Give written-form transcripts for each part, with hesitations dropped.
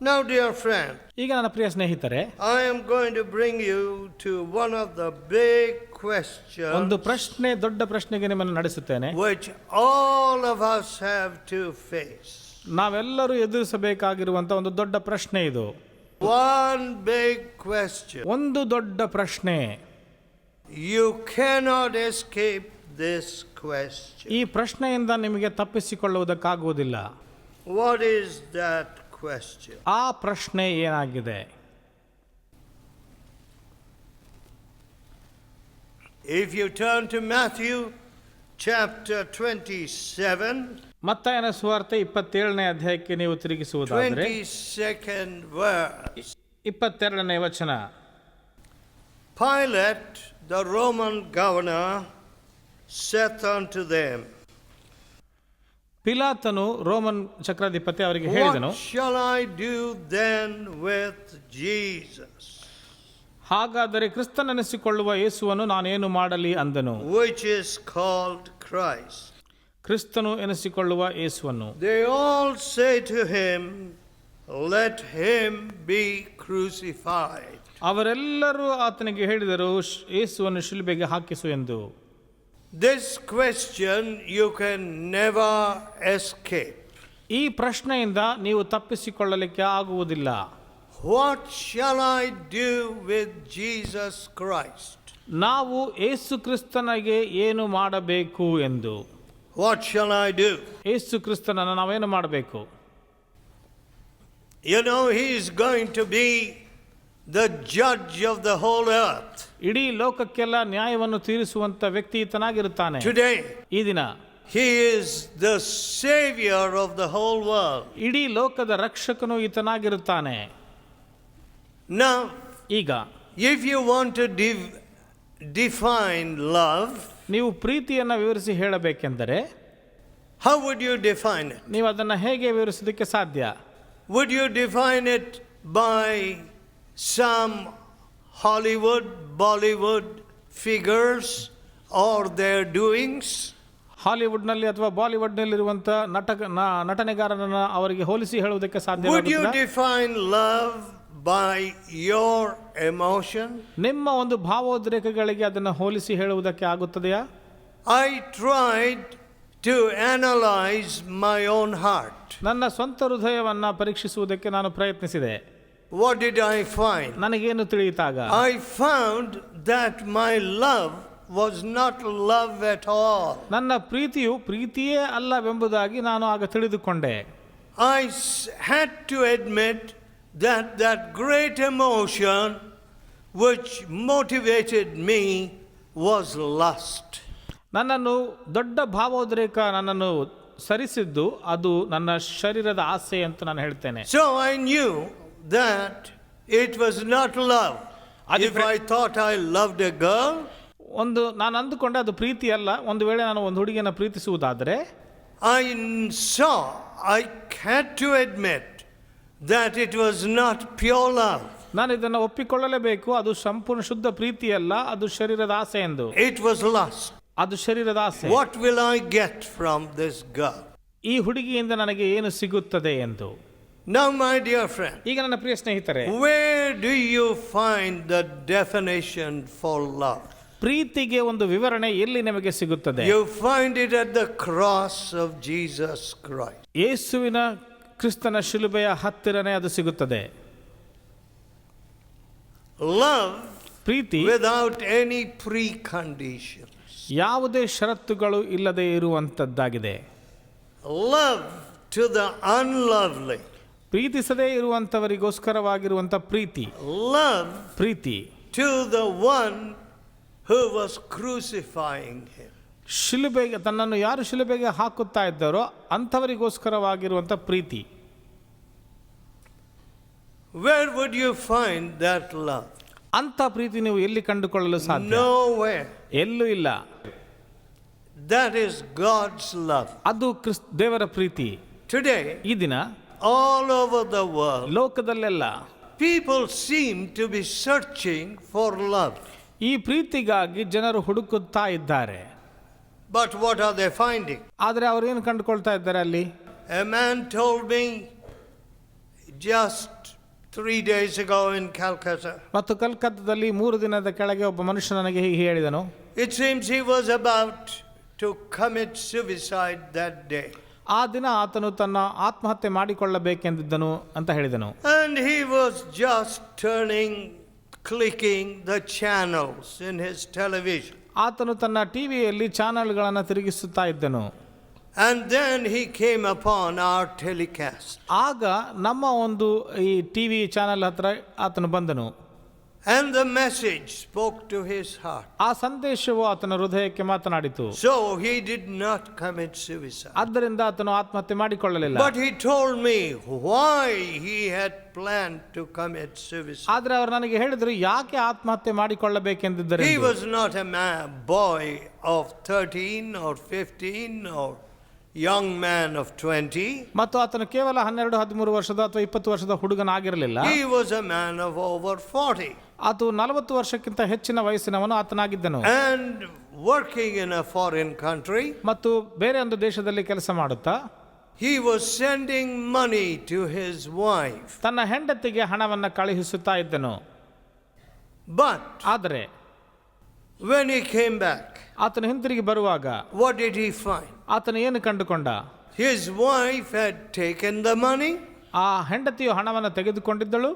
Now, dear friend, ಈಗ ನನ್ನ ಪ್ರಿಯ ಸ್ನೇಹಿತರೆ, I am going to bring you to one of the big questions ಒಂದು ಪ್ರಶ್ನೆ, ದೊಡ್ಡ ಪ್ರಶ್ನೆಗೆ ನಿಮ್ಮನ್ನು ನಡೆಸುತ್ತೇನೆ, which all of us have to face. ನಾವೆಲ್ಲರೂ ಎದುರಿಸಬೇಕಾಗಿರುವಂತ ಒಂದು ದೊಡ್ಡ ಪ್ರಶ್ನೆ ಇದು. One big question. ಒಂದು ದೊಡ್ಡ ಪ್ರಶ್ನೆ. You cannot escape this question. ಈ ಪ್ರಶ್ನೆಯಿಂದ ನಿಮಗೆ ತಪ್ಪಿಸಿಕೊಳ್ಳುವುದಕ್ಕಾಗುವುದಿಲ್ಲ. What is that question? ಆ ಪ್ರಶ್ನೆ ಏನಾಗಿದೆ? If you turn to Matthew chapter 27, ಮತ್ತಾಯನ ಸುವಾರ್ತೆ 27ನೇ ಅಧ್ಯಾಯಕ್ಕೆ ನೀವು ತಿರುಗಿಸುವುದಾದರೆ 22nd verse. 22ನೇ ವಚನ. Pilate, the Roman governor, saith unto them, ಪಿಲಾತನು ರೋಮನ್ ಚಕ್ರಾಧಿಪತಿ ಅವರಿಗೆ ಹೇಳಿದನು, What shall I do then with Jesus? ಹಾಗಾದರೆ ಕ್ರಿಸ್ತನೆನಿಸಿಕೊಳ್ಳುವ ಯೇಸುವನ್ನು ನಾನೇನು ಮಾಡಲಿ ಅಂದನು. Which is called Christ. ಕ್ರಿಸ್ತನು ಎನಿಸಿಕೊಳ್ಳುವ ಯೇಸುವನ್ನು. They all say to him, Let him be crucified. ಅವರೆಲ್ಲರೂ ಆತನಿಗೆ ಹೇಳಿದರು, ಯೇಸುವನ್ನು ಶಿಲುಬೆಗೆ ಹಾಕಿಸು ಎಂದು. This question you can never escape. ಈ ಪ್ರಶ್ನೆಯಿಂದ ನೀವು ತಪ್ಪಿಸಿಕೊಳ್ಳಲಿಕ್ಕೆ ಆಗುವುದಿಲ್ಲ. What shall I do with Jesus Christ? ನಾವು ಯೇಸು ಕ್ರಿಸ್ತನಿಗೆ ಏನು ಮಾಡಬೇಕು ಎಂದು. What shall I do? ಯೇಸು ಕ್ರಿಸ್ತನನ್ನು ನಾವೇನು ಮಾಡಬೇಕು? You know, he is going to be the judge of the whole earth. ಇಡೀ ಲೋಕಕ್ಕೆಲ್ಲ ನ್ಯಾಯವನ್ನು ತೀರಿಸುವಂತ ವ್ಯಕ್ತಿ ಈತನಾಗಿರುತ್ತಾನೆ. Today, ಈ ದಿನ he is the savior of the whole world. ಇಡೀ ಲೋಕದ ರಕ್ಷಕನು ಈತನಾಗಿರುತ್ತಾನೆ. Now, ಈಗ if you want to define love, ನೀವು ಪ್ರೀತಿಯನ್ನು ವಿವರಿಸಿ ಹೇಳಬೇಕೆಂದರೆ how would you define it? ನೀವು ಅದನ್ನು ಹೇಗೆ ವಿವರಿಸೋದಕ್ಕೆ ಸಾಧ್ಯ? Would you define it by some Hollywood, Bollywood figures or their doings? ಹಾಲಿವುಡ್ನಲ್ಲಿ ಅಥವಾ ಬಾಲಿವುಡ್ನಲ್ಲಿರುವಂಥ ನಟನೆಗಾರರನ್ನು ಅವರಿಗೆ ಹೋಲಿಸಿ ಹೇಳುವುದಕ್ಕೆ ಸಾಧ್ಯ? Would you define love by your emotion? ನಿಮ್ಮ ಒಂದು ಭಾವೋದ್ರೇಕಗಳಿಗೆ ಅದನ್ನು ಹೋಲಿಸಿ ಹೇಳುವುದಕ್ಕೆ ಆಗುತ್ತದೆಯಾ? I tried to analyze my own heart. ನನ್ನ ಸ್ವಂತ ಹೃದಯವನ್ನು ಪರೀಕ್ಷಿಸುವುದಕ್ಕೆ ನಾನು ಪ್ರಯತ್ನಿಸಿದೆ. What did I find? ನನಗೇನು ತಿಳಿಯಿತಾಗ I found that my love was not love at all. ನನ್ನ ಪ್ರೀತಿಯು ಪ್ರೀತಿಯೇ ಅಲ್ಲವೆಂಬುದಾಗಿ ನಾನು ಆಗ ತಿಳಿದುಕೊಂಡೆ. I had to admit that great emotion which motivated me was lust. ನನ್ನನ್ನು ದೊಡ್ಡ ಭಾವೋದ್ರೇಕ ನನ್ನನ್ನು ಸರಿಸಿದ್ದು ಅದು ನನ್ನ ಶರೀರದ ಆಸೆ ಅಂತ ನಾನು ಹೇಳ್ತೇನೆ. So I knew that it was not love. If I thought I loved a girl, ನಾನು ಅಂದುಕೊಂಡೆ ಅದು ಪ್ರೀತಿ ಅಲ್ಲ. ಒಂದು ವೇಳೆ ನಾನು ಒಂದು ಹುಡುಗಿಯನ್ನು ಪ್ರೀತಿಸುವುದಾದರೆ I had to admit that it was not pure love. ನಾನು ಇದನ್ನು ಒಪ್ಪಿಕೊಳ್ಳಲೇಬೇಕು. ಅದು ಸಂಪೂರ್ಣ ಶುದ್ಧ ಪ್ರೀತಿ ಅಲ್ಲ, ಅದು ಶರೀರದ ಆಸೆ ಎಂದು. It was lust. ಅದು ಶರೀರದ ಆಸೆ. What will I get from this girl? ಈ ಹುಡುಗಿಯಿಂದ ನನಗೆ ಏನು ಸಿಗುತ್ತದೆ ಎಂದು. Now, my dear friend, ಈಗ ನನ್ನ ಪ್ರಿಯ ಸ್ನೇಹಿತರೆ, where do you find the definition for love? ಪ್ರೀತಿಗೆ ಒಂದು ವಿವರಣೆ ಎಲ್ಲಿ ನಿಮಗೆ ಸಿಗುತ್ತದೆ? You find it at the cross of Jesus Christ. ಯೇಸುವಿನ ಕ್ರಿಸ್ತನ ಶಿಲುಬೆಯ ಹತ್ತಿರನೇ ಅದು ಸಿಗುತ್ತದೆ. Love, ಪ್ರೀತಿ without any preconditions. ಯಾವುದೇ ಷರತ್ತುಗಳು ಇಲ್ಲದೆ ಇರುವಂತದ್ದಾಗಿದೆ. Love to the unlovely. ಪ್ರೀತಿಸದೇ ಇರುವಂತವರಿಗೋಸ್ಕರವಾಗಿರುವಂತ Preethi. Love, Preethi to the one who was crucifying him. ಶಿಲುಬೆಗೆ ತನ್ನನ್ನು ಯಾರು ಶಿಲುಬೆಗೆ ಹಾಕುತ್ತಾ ಇದ್ದಾರೋ ಅಂಥವರಿಗೋಸ್ಕರವಾಗಿರುವಂತ ಪ್ರೀತಿ. Where would you find that love? ಅಂತ ಪ್ರೀತಿ ನೀವು ಎಲ್ಲಿ ಕಂಡುಕೊಳ್ಳಲು ಸಾಧ್ಯ? Nowhere. ಎಲ್ಲೂ ಇಲ್ಲ. That is God's love. ಅದು ದೇವರ ಪ್ರೀತಿ. Today, ಈ ದಿನ all over the world, ಲೋಕದಲ್ಲೆಲ್ಲ people seem to be searching for love. ಈ ಪ್ರೀತಿಗಾಗಿ ಜನರು ಹುಡುಕುತ್ತಾ ಇದ್ದಾರೆ. But what are they finding? ಆದರೆ ಅವರು ಏನು ಕಂಡುಕೊಳ್ತಾ ಇದ್ದಾರೆ ಅಲ್ಲಿ? A man told me just 3 days ago in Calcutta. ಮತ್ತು ಕಲ್ಕತ್ತಾದಲ್ಲಿ 3 ದಿನದ ಕೆಳಗೆ ಒಬ್ಬ ಮನುಷ್ಯ ನನಗೆ ಹೀಗೆ ಹೇಳಿದನು. It seems he was about to commit suicide that day. ಆ ದಿನ ಆತನು ತನ್ನ ಆತ್ಮಹತ್ಯೆ ಮಾಡಿಕೊಳ್ಳಬೇಕೆಂದಿದ್ದನು ಅಂತ ಹೇಳಿದನು. And he was just clicking the channels in his television. ಆತನು ತನ್ನ ಟಿವಿಯಲ್ಲಿ ಚಾನೆಲ್ಗಳನ್ನು ತಿರುಗಿಸುತ್ತಾ ಇದ್ದನು. And then he came upon our telecast. ಆಗ ನಮ್ಮ ಒಂದು ಈ ಟಿವಿ ಚಾನೆಲ್ ಹತ್ರ ಆತನು ಬಂದನು. And the message spoke to his heart. ಆ ಸಂದೇಶವು ಆತನ ಹೃದಯಕ್ಕೆ ಮಾತನಾಡಿತು. So he did not commit suicide. ಆದ್ದರಿಂದ ಆತನು ಆತ್ಮಹತ್ಯೆ ಮಾಡಿಕೊಳ್ಳಲಿಲ್ಲ. But he told me why he had planned to commit suicide. ಆದರೆ ಅವರು ನನಗೆ ಹೇಳಿದರು ಯಾಕೆ ಆತ್ಮಹತ್ಯೆ ಮಾಡಿಕೊಳ್ಳಬೇಕೆಂದಿದ್ದರು. He was not a boy of 13 or 15 or young man of 20. ಮತ್ತು ಆತನು ಕೇವಲ 12, 13 ವರ್ಷದ ಅಥವಾ 20 ವರ್ಷದ ಹುಡುಗನಾಗಿರಲಿಲ್ಲ. He was a man of over 40. ಆತ 40 ವರ್ಷಕ್ಕಿಂತ ಹೆಚ್ಚಿನ ವಯಸ್ಸಿನವನು ಆತನಾಗಿದ್ದನು. And working in a foreign country. ಮತ್ತು ಬೇರೆ ಒಂದು ದೇಶದಲ್ಲಿ ಕೆಲಸ ಮಾಡುತ್ತಾ he was sending money to his wife. ತನ್ನ ಹೆಂಡತಿಗೆ ಹಣವನ್ನು ಕಳುಹಿಸುತ್ತಾ ಇದ್ದನು. But ಆದರೆ when he came back, ಆತನು ಹಿಂತಿರುಗಿ ಬರುವಾಗ what did he find? ಆತನು ಏನು ಕಂಡುಕೊಂಡ? His wife had taken the money. ಆ ಹೆಂಡತಿಯು ಹಣವನ್ನು ತೆಗೆದುಕೊಂಡಿದ್ದಳು.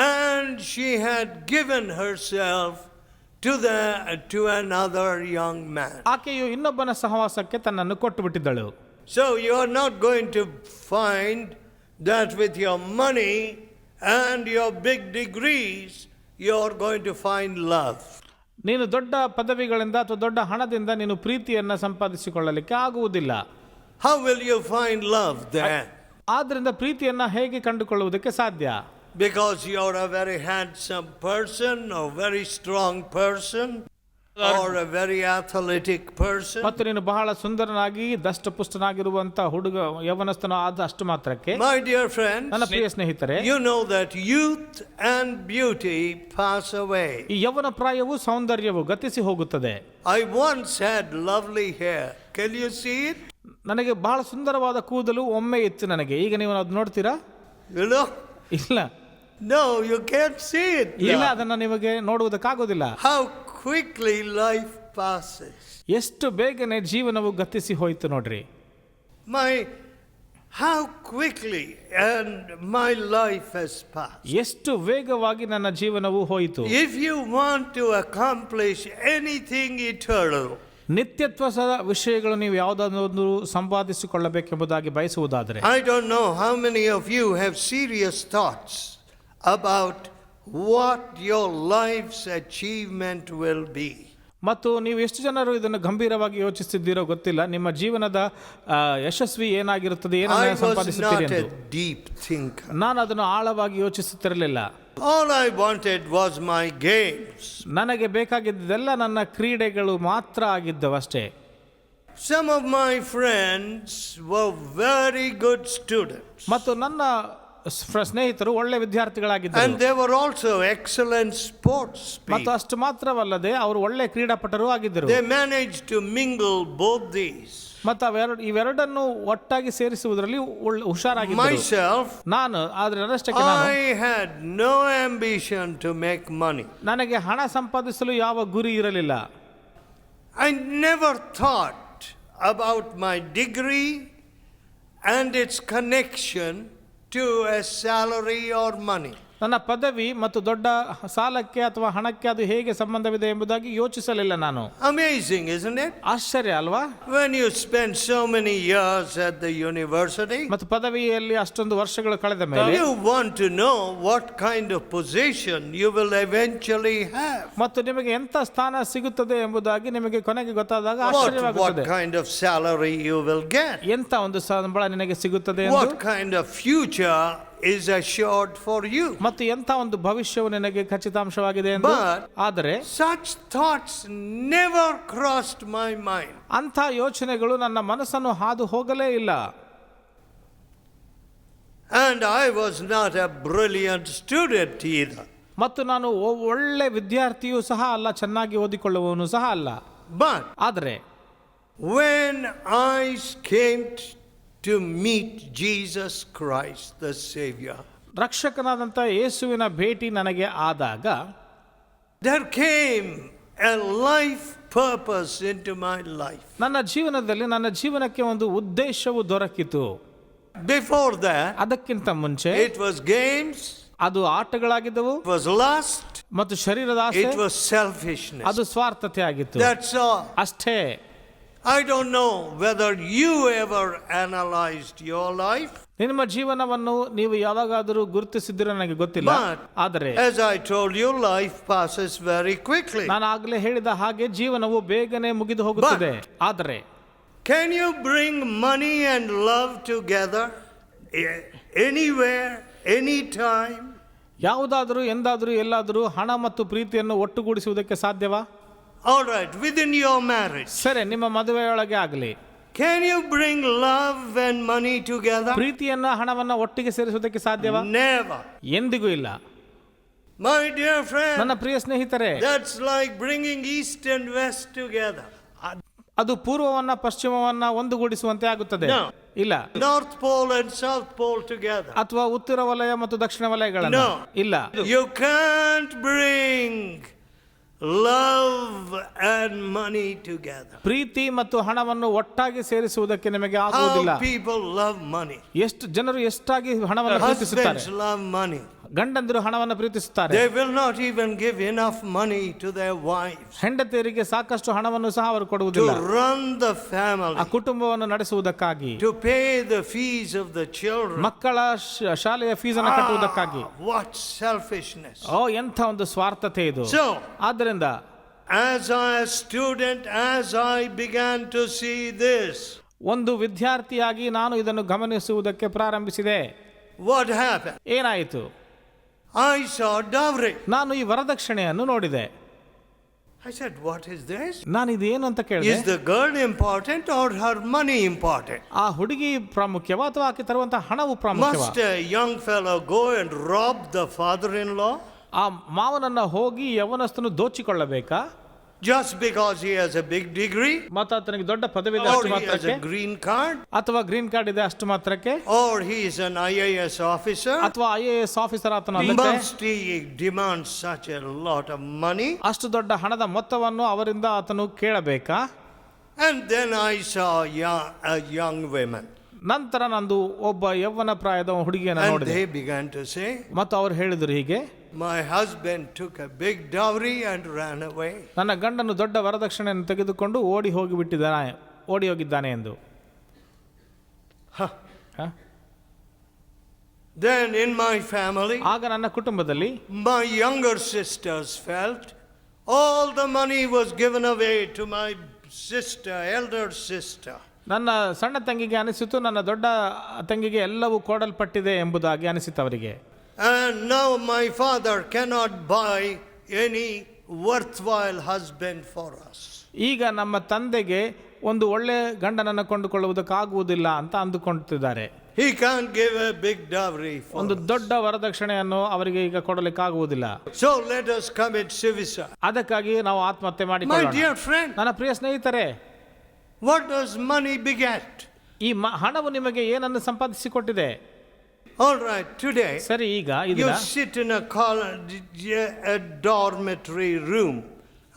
And she had given herself to another young man. ಆಕೆಯು ಇನ್ನೊಬ್ಬನ ಸಹವಾಸಕ್ಕೆ ತನ್ನನ್ನು ಕೊಟ್ಟು ಬಿಟ್ಟಿದ್ದಳು. So you are not going to find that with your money and your big degrees you are going to find love. ನೀನು ದೊಡ್ಡ ಪದವಿಗಳಿಂದ ಅಥವಾ ದೊಡ್ಡ ಹಣದಿಂದ ನೀನು ಪ್ರೀತಿಯನ್ನು ಸಂಪಾದಿಸಿಕೊಳ್ಳಲಿಕ್ಕೆ ಆಗುವುದಿಲ್ಲ. How will you find love there? ಆದ್ದರಿಂದ ಪ್ರೀತಿಯನ್ನು ಹೇಗೆ ಕಂಡುಕೊಳ್ಳುವುದಕ್ಕೆ ಸಾಧ್ಯ? Because you are a very handsome person or very strong person or a very athletic person. ಮತ್ತು ನೀನು ಬಹಳ ಸುಂದರನಾಗಿ ದಷ್ಟಪುಷ್ಟನಾಗಿರುವಂತ ಹುಡುಗ ಯೌವನಸ್ಥನ ಆದ ಅಷ್ಟು ಮಾತ್ರಕ್ಕೆ. My dear friends, ನನ್ನ ಪ್ರಿಯ ಸ್ನೇಹಿತರೆ, you know that youth and beauty pass away. ಈ ಯೌವನ ಪ್ರಾಯವು ಸೌಂದರ್ಯವು ಗತಿಸಿ ಹೋಗುತ್ತದೆ. I once had lovely hair. Can you see it? ನನಗೆ ಬಹಳ ಸುಂದರವಾದ ಕೂದಲು ಒಮ್ಮೆ ಇತ್ತು ನನಗೆ. ಈಗ ನೀವು ಅದು ನೋಡ್ತೀರಾ? You know? ಇಲ್ಲ. No, you can't see it. ಇಲ್ಲ, ಅದನ್ನು ನಿಮಗೆ ನೋಡುವುದಕ್ಕಾಗೋದಿಲ್ಲ. How quickly life passes. ಎಷ್ಟು ಬೇಗನೆ ಜೀವನವು ಗತಿಸಿ ಹೋಯಿತು ನೋಡ್ರಿ. How quickly and my life has passed. ಎಷ್ಟು ವೇಗವಾಗಿ ನನ್ನ ಜೀವನವು ಹೋಯಿತು. If you want to accomplish anything eternal, ನಿತ್ಯತ್ವದ ವಿಷಯಗಳು ನೀವು ಯಾವುದಾದರೂ ಸಂಪಾದಿಸಿಕೊಳ್ಳಬೇಕೆಂಬುದಾಗಿ ಬಯಸುವುದಾದರೆ, I don't know how many of you have serious thoughts about what your life's achievement will be. ಮತ್ತು ನೀವು ಎಷ್ಟು ಜನರು ಇದನ್ನು ಗಂಭೀರವಾಗಿ ಯೋಚಿಸಿದ್ದೀರೋ ಗೊತ್ತಿಲ್ಲ. ನಿಮ್ಮ ಜೀವನದ ಯಶಸ್ವಿ ಏನಾಗಿರುತ್ತದೆ, ಏನನ್ನು ಸಂಪಾದಿಸುತ್ತೀರಿ ಎಂದು. deep thinker. ನಾನು ಅದನ್ನು ಆಳವಾಗಿ ಯೋಚಿಸುತ್ತಿರಲಿಲ್ಲ. All I wanted was my games. ನನಗೆ ಬೇಕಾಗಿದ್ದೆಲ್ಲ ನನ್ನ ಕ್ರೀಡೆಗಳು ಮಾತ್ರ ಆಗಿದ್ದವಷ್ಟೇ. Some of my friends were very good students. ಮತ್ತು ನನ್ನ ಸ್ನೇಹಿತರು ಒಳ್ಳೆ ವಿದ್ಯಾರ್ಥಿಗಳಾಗಿದ್ದರು. And they were also excellent sports people. ಮತ್ತು ಅಷ್ಟು ಮಾತ್ರವಲ್ಲದೆ ಅವರು ಒಳ್ಳೆ ಕ್ರೀಡಾಪಟರು ಆಗಿದ್ದರು. They managed to mingle both these. ಮತ್ತು ಇವೆರಡನ್ನು ಒಟ್ಟಾಗಿ ಸೇರಿಸುವುದರಲ್ಲಿ ಹುಷಾರಾಗಿದ್ದರು. Myself, ನಾನು ಆದರೆ ನನ್ನಷ್ಟಕ್ಕೆ I had no ambition to make money. ನನಗೆ ಹಣ ಸಂಪಾದಿಸಲು ಯಾವ ಗುರಿ ಇರಲಿಲ್ಲ. I never thought about my degree and its connection to a salary or money. ನನ್ನ ಪದವಿ ಮತ್ತು ದೊಡ್ಡ ಸಾಲಕ್ಕೆ ಅಥವಾ ಹಣಕ್ಕೆ ಅದು ಹೇಗೆ ಸಂಬಂಧವಿದೆ ಎಂಬುದಾಗಿ ಯೋಚಿಸಲಿಲ್ಲ ನಾನು. Amazing, isn't it? ಆಶ್ಚರ್ಯ ಅಲ್ವಾ? When you spend so many years at the university, ಮತ್ತು ಪದವಿಯಲ್ಲಿ ಅಷ್ಟೊಂದು ವರ್ಷಗಳು ಕಳೆದ ಮೇಲೆ you want to know what kind of position you will eventually have. ಮತ್ತು ನಿಮಗೆ ಎಂತ ಸ್ಥಾನ ಸಿಗುತ್ತದೆ ಎಂಬುದಾಗಿ ನಿಮಗೆ ಕೊನೆಗೆ ಗೊತ್ತಾದಾಗ What ಆಶ್ಚರ್ಯವಾಗುತ್ತದೆ. kind of salary you will get. ಎಂತ ಒಂದು ಸಂಬಳ ನಿನಗೆ ಸಿಗುತ್ತದೆ ಎಂದು. What kind of future is assured for you. ಮತ್ತು ಎಂಥ ಒಂದು ಭವಿಷ್ಯವು ನಿನಗೆ ಖಚಿತಾಂಶವಾಗಿದೆ ಎಂದು. ಆದರೆ such thoughts never crossed my mind. ಅಂಥ ಯೋಚನೆಗಳು ನನ್ನ ಮನಸ್ಸನ್ನು ಹಾದು ಹೋಗಲೇ ಇಲ್ಲ. And I was not a brilliant student either. ಮತ್ತು ನಾನು ಒಳ್ಳೆ ವಿದ್ಯಾರ್ಥಿಯೂ ಸಹ ಅಲ್ಲ, ಚೆನ್ನಾಗಿ ಓದಿಕೊಳ್ಳುವವನು ಸಹ ಅಲ್ಲ. But ಆದರೆ when I came to meet Jesus Christ the Savior, ರಕ್ಷಕನಾದಂಥ ಯೇಸುವಿನ ಭೇಟಿ ನನಗೆ ಆದಾಗ there came a life purpose into my life. ನನ್ನ ಜೀವನದಲ್ಲಿ ನನ್ನ ಜೀವನಕ್ಕೆ ಒಂದು ಉದ್ದೇಶವು ದೊರಕಿತು. Before that, ಅದಕ್ಕಿಂತ ಮುಂಚೆ it was games, ಅದು ಆಟಗಳಾಗಿದ್ದವು, it was lust, ಮತ್ತು ಶರೀರದ ಆಸೆ, it was selfishness. ಅದು ಸ್ವಾರ್ಥತೆ ಆಗಿತ್ತು. That's all. ಅಷ್ಟೇ. I don't know whether you ever analyzed your life. ನಿಮ್ಮ ಜೀವನವನ್ನು ನೀವು ಯಾವಾಗಾದರೂ ಗುರುತಿಸಿದ್ದೀರೋ ನನಗೆ ಗೊತ್ತಿಲ್ಲ. ಆದರೆ as I told you, life passes very quickly. ನಾನು ಆಗಲೇ ಹೇಳಿದ ಹಾಗೆ ಜೀವನವು ಬೇಗನೆ ಮುಗಿದು ಹೋಗುತ್ತದೆ. ಆದರೆ can you bring money and love together anywhere, anytime? ಯಾವುದಾದರೂ ಎಂದಾದರೂ ಎಲ್ಲಾದರೂ ಹಣ ಮತ್ತು ಪ್ರೀತಿಯನ್ನು ಒಟ್ಟುಗೂಡಿಸುವುದಕ್ಕೆ ಸಾಧ್ಯವಾ? All right, within your marriage. ಸರಿ, ನಿಮ್ಮ ಮದುವೆಯೊಳಗೆ ಆಗಲಿ. Can you bring love and money together? ಪ್ರೀತಿಯನ್ನ ಹಣವನ್ನ ಒಟ್ಟಿಗೆ ಸೇರಿಸುವುದಕ್ಕೆ ಸಾಧ್ಯವಾ? Never. ಎಂದಿಗೂ ಇಲ್ಲ. My dear friend, ನನ್ನ ಪ್ರಿಯ ಸ್ನೇಹಿತರೆ, that's like bringing east and west together. ಅದು ಪೂರ್ವವನ್ನ ಪಶ್ಚಿಮವನ್ನ ಒಂದುಗೂಡಿಸುವಂತೆ ಆಗುತ್ತದೆ. ಇಲ್ಲ. North pole and south pole together. ಅಥವಾ ಉತ್ತರ ವಲಯ ಮತ್ತು ದಕ್ಷಿಣ ವಲಯಗಳನ್ನು ಇಲ್ಲ. You can't bring love and money together. ಪ್ರೀತಿ ಮತ್ತು ಹಣವನ್ನು ಒಟ್ಟಾಗಿ ಸೇರಿಸುವುದಕ್ಕೆ ನಿಮಗೆ ಆಗುವುದಿಲ್ಲ. How people love money. ಎಷ್ಟು ಜನರು ಎಷ್ಟಾಗಿ ಹಣವನ್ನು ಪ್ರೀತಿಸುತ್ತಾರೆ. Husbands love money. ಗಂಡಂದಿರು ಹಣವನ್ನು ಪ್ರೀತಿಸುತ್ತಾರೆ. They will not even give enough money to their wives. ಹೆಂಡತಿಯರಿಗೆ ಸಾಕಷ್ಟು ಹಣವನ್ನು ಸಹ ಅವರು ಕೊಡುವುದಿಲ್ಲ. To run the family. ಆ ಕುಟುಂಬವನ್ನು ನಡೆಸುವುದಕ್ಕಾಗಿ. To pay the fees of the children. ಮಕ್ಕಳ ಶಾಲೆಯ ಫೀಸನ್ನು ಕಟ್ಟುವುದಕ್ಕಾಗಿ. What selfishness. ಎಂಥ ಒಂದು ಸ್ವಾರ್ಥತೆ ಇದು. So, ಆದ್ದರಿಂದ as a student, as I began to see this, ಒಂದು ವಿದ್ಯಾರ್ಥಿಯಾಗಿ ನಾನು ಇದನ್ನು ಗಮನಿಸುವುದಕ್ಕೆ ಪ್ರಾರಂಭಿಸಿದೆ. what happened? ಏನಾಯಿತು? I saw dowry. ನಾನು ಈ ವರದಕ್ಷಿಣೆಯನ್ನು ನೋಡಿದೆ. I said, what is this? ನಾನು ಇದೇನು ಅಂತ ಕೇಳಿದೆ. Is the girl important or her money important? ಆ ಹುಡುಗಿ ಪ್ರಾಮುಖ್ಯವಾ ಅಥವಾ ಆಕೆ ತರುವಂತಹ ಹಣವು ಪ್ರಾಮುಖ್ಯವಾ? Must a young fellow go and rob the father-in-law? ಆ ಮಾವನನ್ನ ಹೋಗಿ ಯವನಸ್ಥನು ದೋಚಿಕೊಳ್ಳಬೇಕಾ? Just because he has a big degree? ಮತ್ತು ಆತನಿಗೆ ದೊಡ್ಡ ಪದವಿ ಇದೆ Or ಅಷ್ಟು he has ಮಾತ್ರಕ್ಕೆ? a green card? ಅಥವಾ ಗ್ರೀನ್ ಕಾರ್ಡ್ ಇದೆ ಅಷ್ಟು ಮಾತ್ರಕ್ಕೆ? Or he is an IAS officer? ಅಥವಾ IAS ಆಫೀಸರ್ ಆತನ ಅಲ್ಲದೆ? Must he demand such a lot of money? ಅಷ್ಟು ದೊಡ್ಡ ಹಣದ ಮೊತ್ತವನ್ನು ಅವರಿಂದ ಆತನು ಕೇಳಬೇಕಾ? And then I saw a young woman. ನಂತರ ನಂದು ಒಬ್ಬ ಯೌವನ ಪ್ರಾಯದ ಹುಡುಗಿಯನ್ನು And ನೋಡಿದೆ. they began to say, ಮತ್ತು ಅವರು ಹೇಳಿದರು ಹೀಗೆ, my husband took a big dowry and ran away. ನನ್ನ ಗಂಡನು ದೊಡ್ಡ ವರದಕ್ಷಿಣೆಯನ್ನು ತೆಗೆದುಕೊಂಡು ಓಡಿ ಹೋಗಿದ್ದಾನೆ ಎಂದು. Then in my family, ಆಗ ನನ್ನ ಕುಟುಂಬದಲ್ಲಿ my younger sisters felt all the money was given away to my sister, elder sister. ನನ್ನ ಸಣ್ಣ ತಂಗಿಗೆ ಅನಿಸಿತು, ನನ್ನ ದೊಡ್ಡ ತಂಗಿಗೆ ಎಲ್ಲವೂ ಕೊಡಲ್ಪಟ್ಟಿದೆ ಎಂಬುದಾಗಿ ಅನಿಸಿತು ಅವರಿಗೆ. And now my father cannot buy any worthwhile husband for us. ಈಗ ನಮ್ಮ ತಂದೆಗೆ ಒಂದು ಒಳ್ಳೆ ಗಂಡನನ್ನು ಕೊಂಡುಕೊಳ್ಳುವುದಕ್ಕಾಗುವುದಿಲ್ಲ ಅಂತ ಅಂದುಕೊಳ್ಳುತ್ತಿದ್ದಾರೆ. He can't give a big dowry for ಒಂದು us. ದೊಡ್ಡ ವರದಕ್ಷಿಣೆಯನ್ನು ಅವರಿಗೆ ಈಗ ಕೊಡಲಿಕ್ಕಾಗುವುದಿಲ್ಲ. So let us commit suicide. ಅದಕ್ಕಾಗಿ ನಾವು ಆತ್ಮಹತ್ಯೆ My ಮಾಡಿಕೊಳ್ಳೋಣ. dear friend, ನನ್ನ ಪ್ರಿಯ ಸ್ನೇಹಿತರೆ, what does money beget? ಈ ಹಣವು ನಿಮಗೆ ಏನನ್ನು ಸಂಪಾದಿಸಿಕೊಟ್ಟಿದೆ? All right, today ಸರಿ, ಈಗ you ಇದನ್ನ sit in a dormitory room,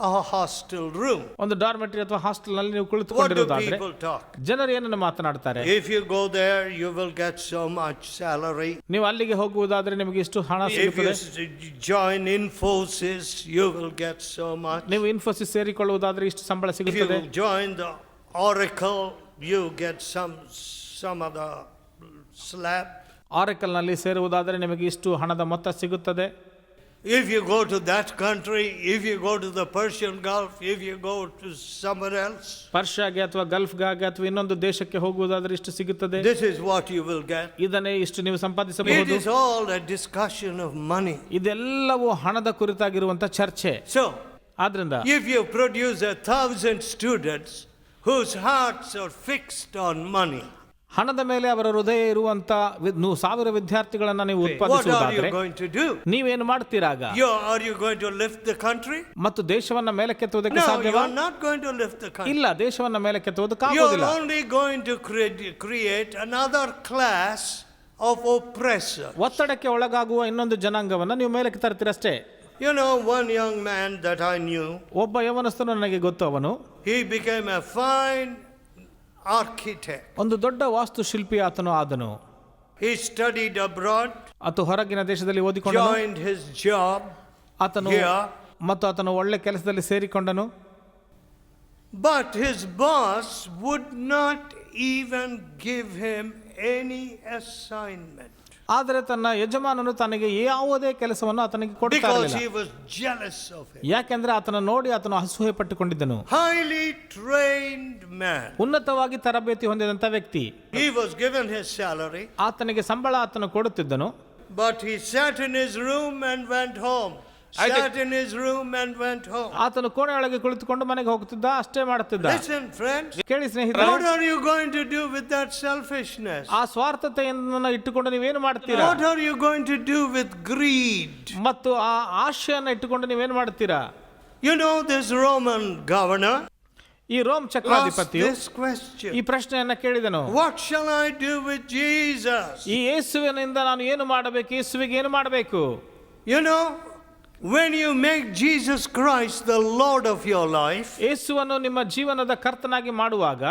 a hostel room. ಒಂದು ಡಾರ್ಮೆಟರಿ ಅಥವಾ ಹಾಸ್ಟೆಲ್ ನಲ್ಲಿ ನೀವು What do ಕುಳಿತುಕೊಂಡಿರುವುದಾದ್ರೆ people talk? ಜನರು ಏನನ್ನು ಮಾತನಾಡ್ತಾರೆ? If you go there, you will get so much salary. ನೀವು ಅಲ್ಲಿಗೆ ಹೋಗುವುದಾದ್ರೆ ನಿಮಗೆ ಇಷ್ಟು ಹಣ If you ಸಿಗುತ್ತದೆ. join Infosys, you will get so much. ನೀವು ಇನ್ಫೋಸಿಸ್ ಸೇರಿಕೊಳ್ಳುವುದಾದ್ರೆ ಇಷ್ಟು ಸಂಬಳ If ಸಿಗುತ್ತದೆ. you join the Oracle, you get some other slab. ಆರೆಕಲ್ ನಲ್ಲಿ ಸೇರುವುದಾದರೆ ನಿಮಗೆ ಇಷ್ಟು ಹಣದ ಮೊತ್ತ ಸಿಗುತ್ತದೆ. If you go to that country, if you go to the Persian Gulf, if you go to somewhere else, ಪರ್ಷಿಯಾಗೆ ಅಥವಾ ಗಲ್ಫ್ಗಾಗೆ ಅಥವಾ ಇನ್ನೊಂದು ದೇಶಕ್ಕೆ ಹೋಗುವುದಾದ್ರೆ ಇಷ್ಟು ಸಿಗುತ್ತದೆ. this is what you will get. ಇದನ್ನೇ ಇಷ್ಟು ನೀವು It ಸಂಪಾದಿಸಬಹುದು. is all a discussion of money. ಇದೆಲ್ಲವೂ ಹಣದ ಕುರಿತಾಗಿರುವಂತ ಚರ್ಚೆ. So, ಆದ್ರಿಂದ if you produce 1,000 students whose hearts are fixed on money, ಹಣದ ಮೇಲೆ ಅವರ ಹೃದಯ ಇರುವಂತ 1,000 ವಿದ್ಯಾರ್ಥಿಗಳನ್ನ ನೀವು what are ಉತ್ಪಾದಿಸುವುದಾದ್ರೆ you going to do? ನೀವೇನು ಮಾಡ್ತೀರಾಗ? Are you going to lift the country? ಮತ್ತು ದೇಶವನ್ನ ಮೇಲಕ್ಕೆತ್ತುವುದಕ್ಕೆ No, you ಸಾಧ್ಯವಾ? are not going to lift the country. ಇಲ್ಲ, ದೇಶವನ್ನ ಮೇಲಕ್ಕೆತ್ತುವುದಕ್ಕೆ You are ಆಗುವುದಿಲ್ಲ. only going to create another class of oppressors. ಒತ್ತಡಕ್ಕೆ ಒಳಗಾಗುವ ಇನ್ನೊಂದು ಜನಾಂಗವನ್ನು ನೀವು ಮೇಲಕ್ಕೆ ತರ್ತೀರಷ್ಟೇ. You know, one young man that I knew, ಒಬ್ಬ ಯವನಸ್ಥನು ನನಗೆ ಗೊತ್ತು. ಅವನು he became a fine architect. ಒಂದು ದೊಡ್ಡ ವಾಸ್ತುಶಿಲ್ಪಿ ಆತನು ಆದನು. He studied abroad, ಆತ ಹೊರಗಿನ ದೇಶದಲ್ಲಿ ಓದಿಕೊಂಡನು. joined his job ಆತನು here, ಮತ್ತು ಆತನು ಒಳ್ಳೆ ಕೆಲಸದಲ್ಲಿ ಸೇರಿಕೊಂಡನು. but his boss would not even give him any assignment. ಆದರೆ ತನ್ನ ಯಜಮಾನನು ತನಗೆ ಯಾವುದೇ ಕೆಲಸವನ್ನು ಆತನಿಗೆ ಕೊಡ್ತಾ Because ಇರಲಿಲ್ಲ. he was jealous of him. ಯಾಕೆಂದ್ರೆ ಆತನ ನೋಡಿ ಆತನು ಅಸೂಯೆ ಪಟ್ಟುಕೊಂಡಿದ್ದನು. Highly trained man. ಉನ್ನತವಾಗಿ ತರಬೇತಿ ಹೊಂದಿದಂತ ವ್ಯಕ್ತಿ. He was given his salary, ಆತನಿಗೆ ಸಂಬಳ ಆತನು ಕೊಡುತ್ತಿದ್ದನು. but he sat in his room and went home. Sat in his room and went home. ಆತನು ಕೋಣೆಯೊಳಗೆ ಕುಳಿತುಕೊಂಡು ಮನೆಗೆ ಹೋಗುತ್ತಿದ್ದ, ಅಷ್ಟೇ ಮಾಡುತ್ತಿದ್ದ. Listen, friends. ಕೇಳಿ ಸ್ನೇಹಿತರೆ, What are you going to do with that selfishness? ಆ ಸ್ವಾರ್ಥತೆಯನ್ನು ಇಟ್ಟುಕೊಂಡು ನೀವೇನು ಮಾಡ್ತೀರಾ? What are you going to do with greed? ಮತ್ತು ಆ ಆಶೆಯನ್ನು ಇಟ್ಟುಕೊಂಡು ನೀವೇನು ಮಾಡ್ತೀರಾ? You know, this Roman governor ಈ ರೋಮ್ asked ಚಕ್ರಾಧಿಪತಿಯು this question. ಈ ಪ್ರಶ್ನೆಯನ್ನ ಕೇಳಿದನು. What shall I do with Jesus? ಈ ಯೇಸುವಿನಿಂದ ನಾನು ಏನು ಮಾಡಬೇಕು? ಯೇಸುವಿಗೆ ಏನು ಮಾಡಬೇಕು? You know, when you make Jesus Christ the Lord of your life, ಯೇಸುವನ್ನು ನಿಮ್ಮ ಜೀವನದ ಕರ್ತನಾಗಿ ಮಾಡುವಾಗ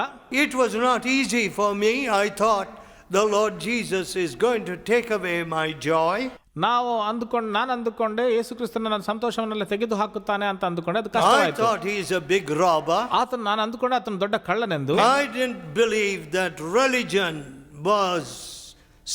it was not easy for me. I thought the Lord Jesus is going to take away my joy. ನಾನು ಅಂದುಕೊಂಡೆ ಯೇಸು ಕ್ರಿಸ್ತನ ನನ್ನ ಸಂತೋಷವನ್ನೆಲ್ಲ ತೆಗೆದು ಹಾಕುತ್ತಾನೆ ಅಂತ ಅಂದುಕೊಂಡೆ. ಅದು I ಕಷ್ಟವಾಯಿತು. thought he is a big robber. ನಾನು ಅಂದುಕೊಂಡೆ ಆತನು ದೊಡ್ಡ ಕಳ್ಳನೆಂದು. I didn't believe that religion was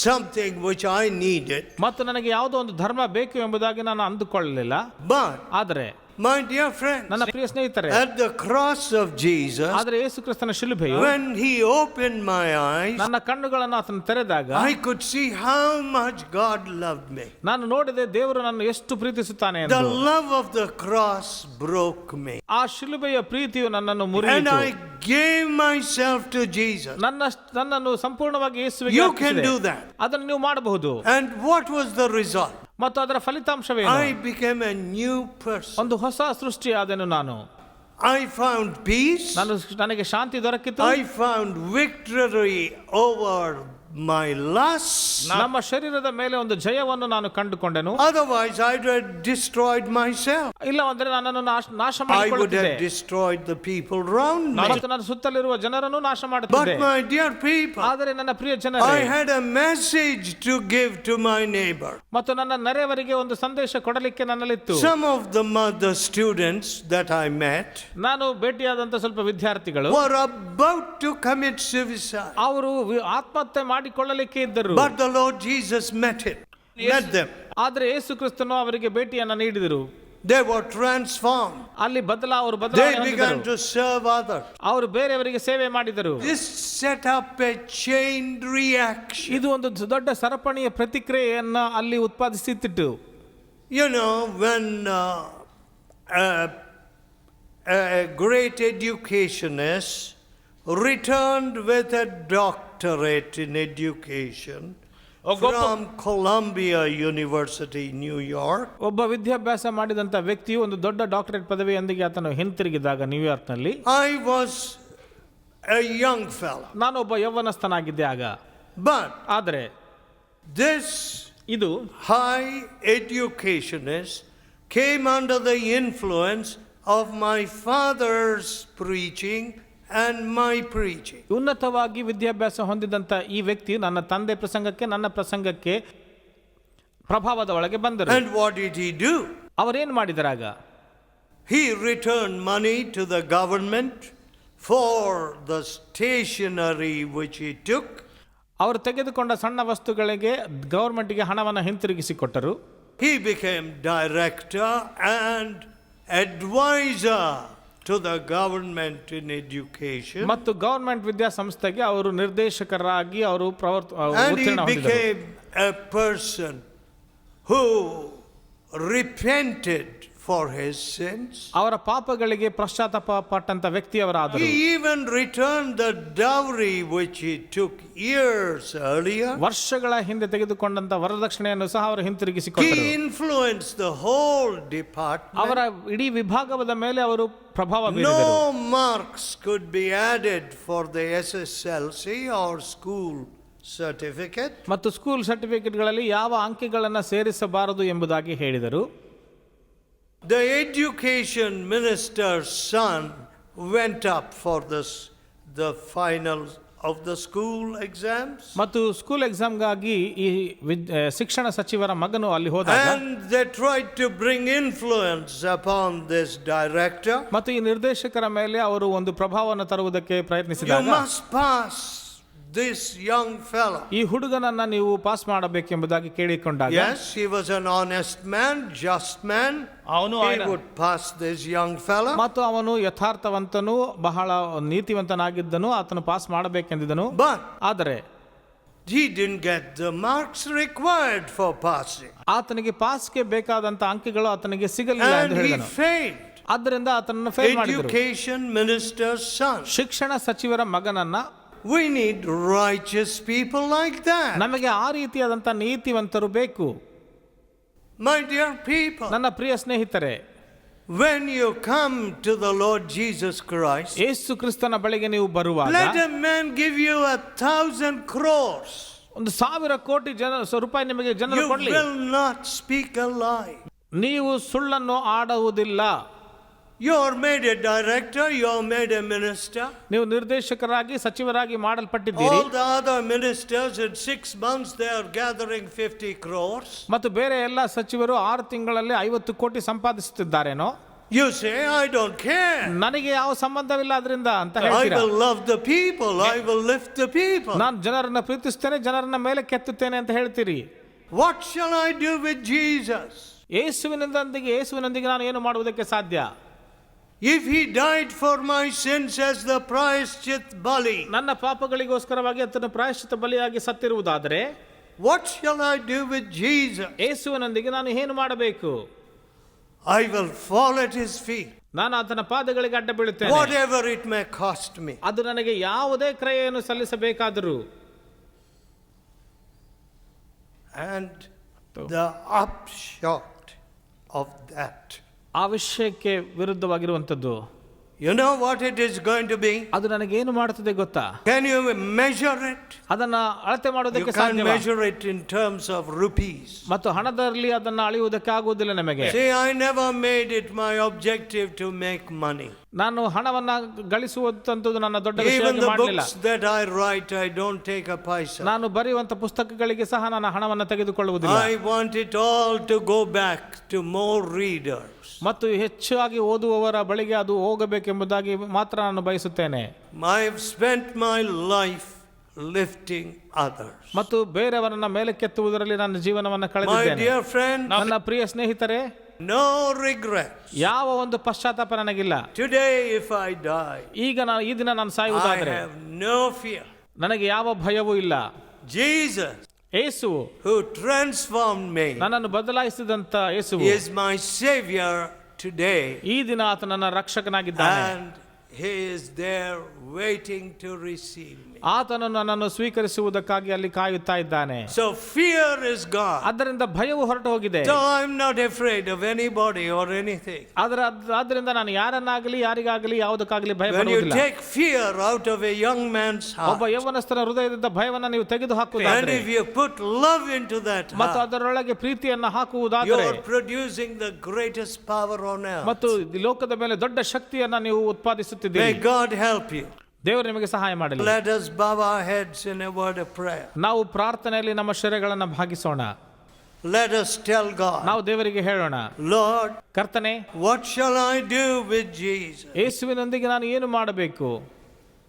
something which I needed. ಮತ್ತು ನನಗೆ ಯಾವುದೋ ಒಂದು ಧರ್ಮ ಬೇಕು ಎಂಬುದಾಗಿ ನಾನು ಅಂದುಕೊಳ್ಳಲಿಲ್ಲ. But ಆದರೆ my dear friends, ನನ್ನ ಪ್ರಿಯ ಸ್ನೇಹಿತರೆ, at the cross of Jesus, ಆದರೆ ಯೇಸು ಕ್ರಿಸ್ತನ ಶಿಲುಬೆಯು when he opened my eyes, ನನ್ನ ಕಣ್ಣುಗಳನ್ನು ಆತನು ತೆರೆದಾಗ I could see how much God loved me. ನಾನು ನೋಡಿದೆ ದೇವರು ನನ್ನ ಎಷ್ಟು ಪ್ರೀತಿಸುತ್ತಾನೆ The ಎಂದು. love of the cross broke me. ಆ ಶಿಲುಬೆಯ ಪ್ರೀತಿಯು ನನ್ನನ್ನು And ಮುರಿಯಿತು. I gave myself to Jesus. ನನ್ನನ್ನು ಸಂಪೂರ್ಣವಾಗಿ ಯೇಸುವಿಗೆ You can ಅರ್ಪಿಸಿದೆ. do that. ಅದನ್ನು ನೀವು ಮಾಡಬಹುದು. And what was the result? ಮತ್ತು ಅದರ ಫಲಿತಾಂಶವೇನು? I became a new person. ಒಂದು ಹೊಸ ಸೃಷ್ಟಿಯಾದೆನು ನಾನು. I found peace. ನನಗೆ ಶಾಂತಿ ದೊರಕಿತು. I found victory over my lust. ನಮ್ಮ ಶರೀರದ ಮೇಲೆ ಒಂದು ಜಯವನ್ನು ನಾನು ಕಂಡುಕೊಂಡೆನು. Otherwise I would have destroyed myself. ಇಲ್ಲವಂದ್ರೆ ನನ್ನನ್ನು ನಾಶ I would ಮಾಡಿಕೊಳ್ಳುತ್ತಿದ್ದೆ. have destroyed the people around me. ಮತ್ತು ನನ್ನ ಸುತ್ತಲಿರುವ ಜನರನ್ನು ನಾಶ ಮಾಡುತ್ತಿದ್ದೆ. But my dear people, ಆದರೆ ನನ್ನ ಪ್ರಿಯ I ಜನರೇ, had a message to give to my neighbor. ಮತ್ತು ನನ್ನ ನೆರೆಯವರಿಗೆ ಒಂದು ಸಂದೇಶ ಕೊಡಲಿಕ್ಕೆ ನನ್ನಲ್ಲಿತ್ತು. Some of the students that I met ನಾನು ಭೇಟಿಯಾದಂತ ಸ್ವಲ್ಪ ವಿದ್ಯಾರ್ಥಿಗಳು were about to commit suicide. ಅವರು ಆತ್ಮಹತ್ಯೆ ಮಾಡಿಕೊಳ್ಳಲಿಕ್ಕೆ ಇದ್ದರು. But the Lord Jesus met them. ಆದರೆ ಯೇಸು ಕ್ರಿಸ್ತನು ಅವರಿಗೆ ಭೇಟಿಯನ್ನು ನೀಡಿದರು. They were transformed. ಅಲ್ಲಿ ಅವರು They ಬದಲಾವಣೆ began ಹೊಂದಿದರು. to serve others. ಅವರು ಬೇರೆಯವರಿಗೆ ಸೇವೆ ಮಾಡಿದರು. This set up a chain reaction. ಇದು ಒಂದು ದೊಡ್ಡ ಸರಪಣಿಯ ಪ್ರತಿಕ್ರಿಯೆಯನ್ನ ಅಲ್ಲಿ ಉತ್ಪಾದಿಸುತ್ತಿತ್ತು. You know, when a great educationist returned with a doctorate in education from Columbia University, New York. ಒಬ್ಬ ವಿದ್ಯಾಭ್ಯಾಸ ಮಾಡಿದಂತ ವ್ಯಕ್ತಿಯು ಒಂದು ದೊಡ್ಡ ಡಾಕ್ಟರೇಟ್ ಪದವಿಯೊಂದಿಗೆ ಆತನು ಹಿಂತಿರುಗಿದಾಗ ನ್ಯೂಯಾರ್ಕ್ನಲ್ಲಿ, I was a young fellow. ನಾನು ಒಬ್ಬ ಯೌವನಸ್ಥನಾಗಿದ್ದೆ ಆಗ. But ಆದರೆ this ಇದು high educationist came under the influence of my father's preaching and my preaching. ಉನ್ನತವಾಗಿ ವಿದ್ಯಾಭ್ಯಾಸ ಹೊಂದಿದಂತ ಈ ವ್ಯಕ್ತಿ ನನ್ನ ತಂದೆ ಪ್ರಸಂಗಕ್ಕೆ ನನ್ನ ಪ್ರಸಂಗಕ್ಕೆ ಪ್ರಭಾವದ ಒಳಗೆ ಬಂದರು. And what did he do? ಅವರೇನು ಮಾಡಿದರಾಗ? He returned money to the government for the stationery which he took. ಅವರು ತೆಗೆದುಕೊಂಡ ಸಣ್ಣ ವಸ್ತುಗಳಿಗೆ ಗವರ್ಮೆಂಟ್ಗೆ ಹಣವನ್ನು ಹಿಂತಿರುಗಿಸಿಕೊಟ್ಟರು. He became director and advisor to the government in education. ಮತ್ತು ಗವರ್ಮೆಂಟ್ ವಿದ್ಯಾಸಂಸ್ಥೆಗೆ ಅವರು ನಿರ್ದೇಶಕರಾಗಿ ಅವರು And he became a person who repented for his sins. ಅವರ ಪಾಪಗಳಿಗೆ ಪಶ್ಚಾತ್ತಾಪ ಪಟ್ಟಂತ ವ್ಯಕ್ತಿಯವರಾದರು. He even returned the dowry which he took years earlier. ವರ್ಷಗಳ ಹಿಂದೆ ತೆಗೆದುಕೊಂಡಂತ ವರದಕ್ಷಿಣೆಯನ್ನು ಸಹ ಅವರು ಹಿಂತಿರುಗಿಸಿಕೊಟ್ಟರು. He influenced the whole department. ಅವರ ಇಡೀ ವಿಭಾಗದ ಮೇಲೆ ಅವರು ಪ್ರಭಾವ ಬೀರಿದರು. No marks could be added for the SSLC or school certificate. ಮತ್ತು ಸ್ಕೂಲ್ ಸರ್ಟಿಫಿಕೇಟ್ಗಳಲ್ಲಿ ಯಾವ ಅಂಕೆಗಳನ್ನು ಸೇರಿಸಬಾರದು ಎಂಬುದಾಗಿ ಹೇಳಿದರು. The education minister's son went up for the finals of the school exams. ಮತ್ತು ಸ್ಕೂಲ್ ಎಕ್ಸಾಮ್ಗಾಗಿ ಈ ಶಿಕ್ಷಣ ಸಚಿವರ ಮಗನು ಅಲ್ಲಿ ಹೋದಾಗ And they tried to bring influence upon this director. ಮತ್ತು ಈ ನಿರ್ದೇಶಕರ ಮೇಲೆ ಅವರು ಒಂದು ಪ್ರಭಾವವನ್ನು ತರುವುದಕ್ಕೆ You ಪ್ರಯತ್ನಿಸಿದಾಗ must pass this young fellow. ಈ ಹುಡುಗನನ್ನ ನೀವು pass ಮಾಡಬೇಕೆಂಬುದಾಗಿ ಕೇಳಿಕೊಂಡಾಗ Yes, he was an honest man, just man. He would pass this young fellow. ಮತ್ತು ಅವನು ಯಥಾರ್ಥವಂತನು, ಬಹಳ ನೀತಿವಂತನಾಗಿದ್ದನು, ಆತನು ಪಾಸ್ ಮಾಡಬೇಕೆಂದಿದ್ದನು. But ಆದರೆ he didn't get the marks required for passing. ಆತನಿಗೆ ಪಾಸ್ಗೆ ಬೇಕಾದಂತ ಅಂಕೆಗಳು ಆತನಿಗೆ ಸಿಗಲಿಲ್ಲ And ಎಂದು he ಹೇಳಿದನು. failed. ಆದ್ದರಿಂದ ಆತನನ್ನು ಫೇಲ್ ಮಾಡಿದರು. Education minister's son. ಶಿಕ್ಷಣ ಸಚಿವರ ಮಗನನ್ನ We need righteous people like that. ನಮಗೆ ಆ ರೀತಿಯಾದಂತ ನೀತಿವಂತರು ಬೇಕು. My dear people, ನನ್ನ ಪ್ರಿಯ ಸ್ನೇಹಿತರೆ, when you come to the Lord Jesus Christ, ಯೇಸು ಕ್ರಿಸ್ತನ ಬಳಿಗೆ ನೀವು ಬರುವಾಗ let a man give you 1,000 crores. 1,000 ಕೋಟಿ ರೂಪಾಯಿ ನಿಮಗೆ ಜನರು You ಕೊಡಲಿ, will not speak a lie. ನೀವು ಸುಳ್ಳನ್ನು ಆಡುವುದಿಲ್ಲ. You are made a director, you are made a minister. ನೀವು ನಿರ್ದೇಶಕರಾಗಿ ಸಚಿವರಾಗಿ ಮಾಡಲ್ಪಟ್ಟಿದ್ದೀರಿ. All the other ministers in 6 months they are gathering 50 crores. ಮತ್ತು ಬೇರೆ ಎಲ್ಲ ಸಚಿವರು 6 ತಿಂಗಳಲ್ಲಿ 50 ಕೋಟಿ ಸಂಪಾದಿಸುತ್ತಿದ್ದಾರೇನೋ. You say, I don't care. ನನಗೆ ಯಾವ ಸಂಬಂಧವಿಲ್ಲ ಅದರಿಂದ ಅಂತ I ಹೇಳ್ತೀರಾ. will love the people, I will lift the people. ನಾನು ಜನರನ್ನ ಪ್ರೀತಿಸ್ತೇನೆ, ಜನರನ್ನ ಮೇಲೆ ಕೆತ್ತುತ್ತೇನೆ ಅಂತ ಹೇಳ್ತೀರಿ. What shall I do with Jesus? ಯೇಸುವಿನೊಂದಿಗೆ ನಾನು ಏನು ಮಾಡುವುದಕ್ಕೆ ಸಾಧ್ಯ? If he died for my sins as the prayashchit bali, ನನ್ನ ಪಾಪಗಳಿಗೋಸ್ಕರವಾಗಿ ಆತನು ಪ್ರಾಯಶ್ಚಿತ್ತ ಬಲಿಯಾಗಿ ಸತ್ತಿರುವುದಾದರೆ what shall I do with Jesus? ಯೇಸುವಿನೊಂದಿಗೆ ನಾನು ಏನು ಮಾಡಬೇಕು? I will fall at his feet, ನಾನು ಆತನ ಪಾದಗಳಿಗೆ ಅಡ್ಡ ಬೀಳುತ್ತೇನೆ, whatever it may cost me. ಅದು ನನಗೆ ಯಾವುದೇ ಕ್ರಯೆಯನ್ನು ಸಲ್ಲಿಸಬೇಕಾದರೂ. And the upshot of that, ಆ ವಿಷಯಕ್ಕೆ ವಿರುದ್ಧವಾಗಿರುವಂಥದ್ದು, you know what it is going to be? ಅದು ನನಗೆ ಏನು ಮಾಡುತ್ತದೆ ಗೊತ್ತಾ? Can you measure it? ಅದನ್ನ ಅಳತೆ You ಮಾಡೋದಕ್ಕೆ can't ಸಾಧ್ಯವಾ? measure it in terms of rupees. ಮತ್ತು ಹಣದಲ್ಲಿ ಅದನ್ನ ಅಳೆಯುವುದಕ್ಕೆ ಆಗುವುದಿಲ್ಲ ನಮಗೆ. See, I never made it my objective to make money. ನಾನು ಹಣವನ್ನ ಗಳಿಸುವಂತದ್ದು ನನ್ನ ದೊಡ್ಡ Even ವಿಷಯವಾಗಿ the ಮಾಡಲಿಲ್ಲ. books that I write, I don't take a paisa. ನಾನು ಬರೆಯುವಂತ ಪುಸ್ತಕಗಳಿಗೆ ಸಹ ನಾನು ಹಣವನ್ನ ತೆಗೆದುಕೊಳ್ಳುವುದಿಲ್ಲ. I want it all to go back to more readers. ಮತ್ತು ಹೆಚ್ಚಾಗಿ ಓದುವವರ ಬಳಿಗೆ ಅದು ಹೋಗಬೇಕೆಂಬುದಾಗಿ ಮಾತ್ರ ನಾನು ಬಯಸುತ್ತೇನೆ. I've spent my life lifting others. ಮತ್ತು ಬೇರೆಯವರನ್ನ ಮೇಲೆ ಕೆತ್ತುವುದರಲ್ಲಿ ನನ್ನ ಜೀವನವನ್ನು My ಕಳೆದಿದ್ದೇನೆ. dear friend, ನನ್ನ ಪ್ರಿಯ ಸ್ನೇಹಿತರೆ, no regrets. ಯಾವ ಒಂದು ಪಶ್ಚಾತ್ತಾಪ ನನಗಿಲ್ಲ. Today if I die, ಈ ದಿನ ನಾನು I ಸಾಯುವುದಾದರೆ have no fear. ನನಗೆ ಯಾವ ಭಯವೂ ಇಲ್ಲ. Jesus, Yesu who transformed me, ನನ್ನನ್ನು ಬದಲಾಯಿಸಿದಂತ ಯೇಸು is my savior today, ಈ ದಿನ ಆತ ನನ್ನ ರಕ್ಷಕನಾಗಿದ್ದಾನೆ. and he is there waiting to receive me. ಆತನು ನನ್ನನ್ನು ಸ್ವೀಕರಿಸುವುದಕ್ಕಾಗಿ ಅಲ್ಲಿ ಕಾಯುತ್ತಾ ಇದ್ದಾನೆ. So fear is gone. ಆದ್ದರಿಂದ ಭಯವು ಹೊರಟು ಹೋಗಿದೆ. So I'm not afraid of anybody or anything. ಆದ್ದರಿಂದ ನಾನು ಯಾರನ್ನಾಗಲಿ ಯಾರಿಗಾಗಲಿ ಯಾವುದಕ್ಕಾಗಲಿ When you ಭಯಪಡುವುದಿಲ್ಲ. take fear out of a young man's ಒಬ್ಬ heart, ಯೌವನಸ್ಥನ ಹೃದಯದಿಂದ ಭಯವನ್ನು ನೀವು ತೆಗೆದು and ಹಾಕುವುದಾದರೆ if you put love into that ಮತ್ತು heart, ಅದರೊಳಗೆ ಪ್ರೀತಿಯನ್ನು you ಹಾಕುವುದಾದರೆ are producing the greatest power on earth. ಮತ್ತು ಈ ಲೋಕದ ಮೇಲೆ ದೊಡ್ಡ ಶಕ್ತಿಯನ್ನ ನೀವು May ಉತ್ಪಾದಿಸುತ್ತಿದ್ದೀರಿ. God help you. ದೇವರು ನಿಮಗೆ ಸಹಾಯ ಮಾಡಲಿ. Let us bow our heads in a word of prayer. ನಾವು ಪ್ರಾರ್ಥನೆಯಲ್ಲಿ ನಮ್ಮ ಶಿರಗಳನ್ನು ಭಾಗಿಸೋಣ. Let us tell God, ನಾವು ದೇವರಿಗೆ ಹೇಳೋಣ, Lord, ಕರ್ತನೇ, what shall I do with Jesus? ಯೇಸುವಿನೊಂದಿಗೆ ನಾನು ಏನು ಮಾಡಬೇಕು?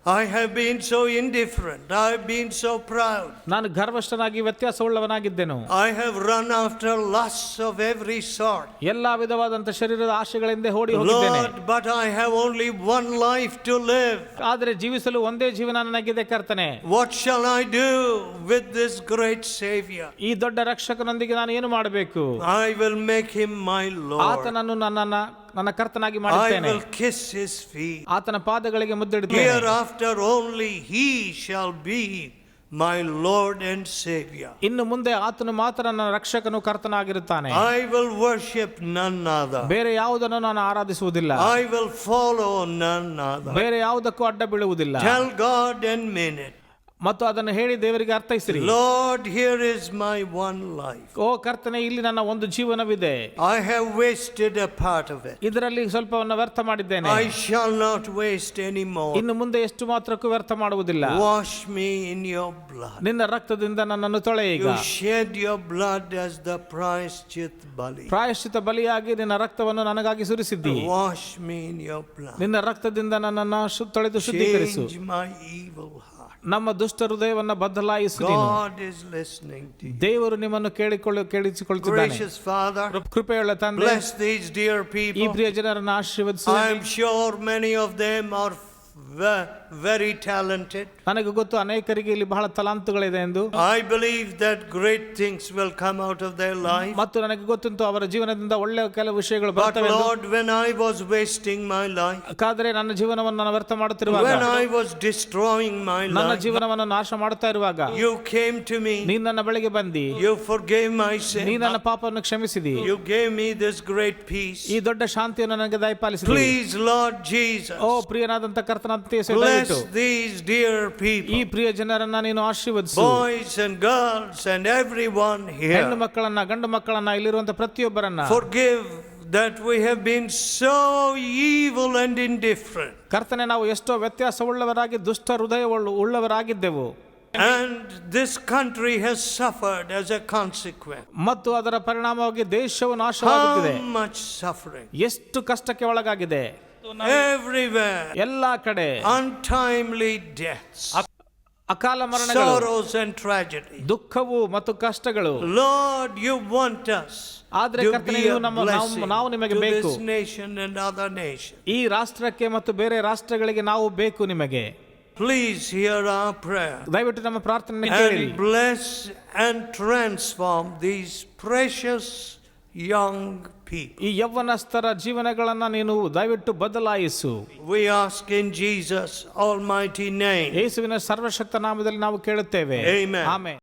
I have been so indifferent. I have been so proud. ನಾನು ಗರ್ವಷ್ಟನಾಗಿ ವ್ಯತ್ಯಾಸವುಳ್ಳವನಾಗಿದ್ದೆನು. I have run after lusts of every sort. ಎಲ್ಲಾ ವಿಧವಾದಂತ ಶರೀರದ ಆಶೆಗಳಿಂದ ಓಡಿ ಹೋಗಿದ್ದೇನೆ. Lord, but I have only one life to live. ಆದರೆ ಜೀವಿಸಲು ಒಂದೇ ಜೀವನ ನನಗಿದೆ ಕರ್ತನೇ. What shall I do with this great Savior? ಈ ದೊಡ್ಡ ರಕ್ಷಕನೊಂದಿಗೆ ನಾನು ಏನು ಮಾಡಬೇಕು? I will make him my Lord. ಆತನನ್ನು ನನ್ನ ಕರ್ತನಾಗಿ I ಮಾಡುತ್ತೇನೆ. will kiss his feet. ಆತನ ಪಾದಗಳಿಗೆ ಮುದ್ದಿಡುತ್ತೇನೆ. Hereafter only he shall be my Lord and Savior. ಇನ್ನು ಮುಂದೆ ಆತನು ಮಾತ್ರ ನನ್ನ ರಕ್ಷಕನು ಕರ್ತನಾಗಿರುತ್ತಾನೆ. I will worship none other. ಬೇರೆ ಯಾವುದನ್ನು ನಾನು ಆರಾಧಿಸುವುದಿಲ್ಲ. I will follow none other. ಬೇರೆ ಯಾವುದಕ್ಕೂ ಅಡ್ಡ ಬೀಳುವುದಿಲ್ಲ. Tell God and mean it. ಮತ್ತು ಅದನ್ನು ಹೇಳಿ ದೇವರಿಗೆ ಅರ್ಥೈಸಿರಿ. Lord, here is my one life. ಓ ಕರ್ತನೆ, ಇಲ್ಲಿ ನನ್ನ ಒಂದು ಜೀವನವಿದೆ. I have wasted a part of it. ಇದರಲ್ಲಿ ಸ್ವಲ್ಪವನ್ನು ವ್ಯರ್ಥ ಮಾಡಿದ್ದೇನೆ. I shall not waste any more. ಇನ್ನು ಮುಂದೆ ಎಷ್ಟು ಮಾತ್ರಕ್ಕೂ ವ್ಯರ್ಥ ಮಾಡುವುದಿಲ್ಲ. Wash me in your blood. ನಿನ್ನ ರಕ್ತದಿಂದ ನನ್ನನ್ನು ತೊಳೆಯ. ಈಗ You shed your blood as the prayashchit bali. ಪ್ರಾಯಶ್ಚಿತ ಬಲಿಯಾಗಿ ನಿನ್ನ ರಕ್ತವನ್ನು ನನಗಾಗಿ ಸುರಿಸಿದ್ದಿ. Wash me in your blood. ನಿನ್ನ ರಕ್ತದಿಂದ ನನ್ನನ್ನು ತೊಳೆದು ಶುದ್ಧೀಕರಿಸು. Change my evil heart. ನಮ್ಮ ದುಷ್ಟ ಹೃದಯವನ್ನು ಬದಲಾಯಿಸು. God is listening to you. ದೇವರು ನಿಮ್ಮನ್ನು ಕೇಳಿಸಿಕೊಳ್ಳುತ್ತಿದ್ದಾನೆ. Gracious Father, ಕೃಪೆಯುಳ್ಳ ತಂದೆ, bless these dear ಈ people. ಪ್ರಿಯ ಜನರನ್ನು ಆಶೀರ್ವದಿಸು. I am sure many of them are very talented. ನನಗೆ ಗೊತ್ತು ಅನೇಕರಿಗೆ ಇಲ್ಲಿ ಬಹಳ ತಲಾಂತುಗಳಿದೆ ಎಂದು. I believe that great things will come out of their life. ಮತ್ತು ನನಗೆ ಗೊತ್ತುಂಟು ಅವರ ಜೀವನದಿಂದ ಒಳ್ಳೆಯ ಕೆಲವು ವಿಷಯಗಳು But ಬರ್ತವೆ ಎಂದು. Lord, when I was wasting my life, ಆದರೆ ನನ್ನ ಜೀವನವನ್ನು ನಾನು ವ್ಯರ್ಥ ಮಾಡುತ್ತಿರುವಾಗ, when I was destroying my ನನ್ನ life, ಜೀವನವನ್ನು ನಾಶ ಮಾಡುತ್ತಾ ಇರುವಾಗ you came to me. ನೀನು ನನ್ನ ಬಳಿಗೆ ಬಂದಿ. You forgave my ನೀ sin. ನನ್ನ ಪಾಪವನ್ನು ಕ್ಷಮಿಸಿದಿ. You gave me this great peace. ಈ ದೊಡ್ಡ ಶಾಂತಿಯನ್ನು ನನಗೆ ದಯಪಾಲಿಸಿದಿ. Please, Lord Jesus, O ಪ್ರಿಯನಾದಂತ ಕರ್ತನಂತೆ bless these dear people, ಈ ಪ್ರಿಯ ಜನರನ್ನ ನೀನು ಆಶೀರ್ವದಿಸು. boys and girls and everyone ಹೆಣ್ಣು here. ಮಕ್ಕಳನ್ನ ಗಂಡು ಮಕ್ಕಳನ್ನ ಇಲ್ಲಿರುವಂತ ಪ್ರತಿಯೊಬ್ಬರನ್ನ Forgive that we have been so evil and indifferent. ಕರ್ತನೆ, ನಾವು ಎಷ್ಟೋ ವ್ಯತ್ಯಾಸವುಳ್ಳವರಾಗಿ ದುಷ್ಟ ಹೃದಯ ಉಳ್ಳವರಾಗಿದ್ದೆವು. And this country has suffered as a consequence. ಮತ್ತು ಅದರ ಪರಿಣಾಮವಾಗಿ ದೇಶವು ನಾಶವಾಗುತ್ತಿದೆ. How much suffering? ಎಷ್ಟು ಕಷ್ಟಕ್ಕೆ ಒಳಗಾಗಿದೆ. Everywhere. ಎಲ್ಲಾ ಕಡೆ Untimely deaths. ಅಕಾಲ ಮರಣಗಳು, Sorrows and tragedy. ದುಃಖವು ಮತ್ತು ಕಷ್ಟಗಳು. Lord, you want us ಆದರೆ to ಕರ್ತನೆ, be ನೀವು a blessing ನಾವು ನಿಮಗೆ to ಬೇಕು. this nation and other nations. ಈ ರಾಷ್ಟ್ರಕ್ಕೆ ಮತ್ತು ಬೇರೆ ರಾಷ್ಟ್ರಗಳಿಗೆ ನಾವು ಬೇಕು ನಿಮಗೆ. Please hear our prayer ದಯವಿಟ್ಟು ನಮ್ಮ ಪ್ರಾರ್ಥನೆ ಕೇಳಿರಿ. and bless and transform these precious young people. ಈ ಯೌವನಸ್ಥರ ಜೀವನಗಳನ್ನ ನೀನು ದಯವಿಟ್ಟು ಬದಲಾಯಿಸು. We ask in Jesus' almighty name. ಯೇಸುವಿನ ಸರ್ವಶಕ್ತ ನಾಮದಲ್ಲಿ ನಾವು ಕೇಳುತ್ತೇವೆ. Amen. ಆಮೆನ್.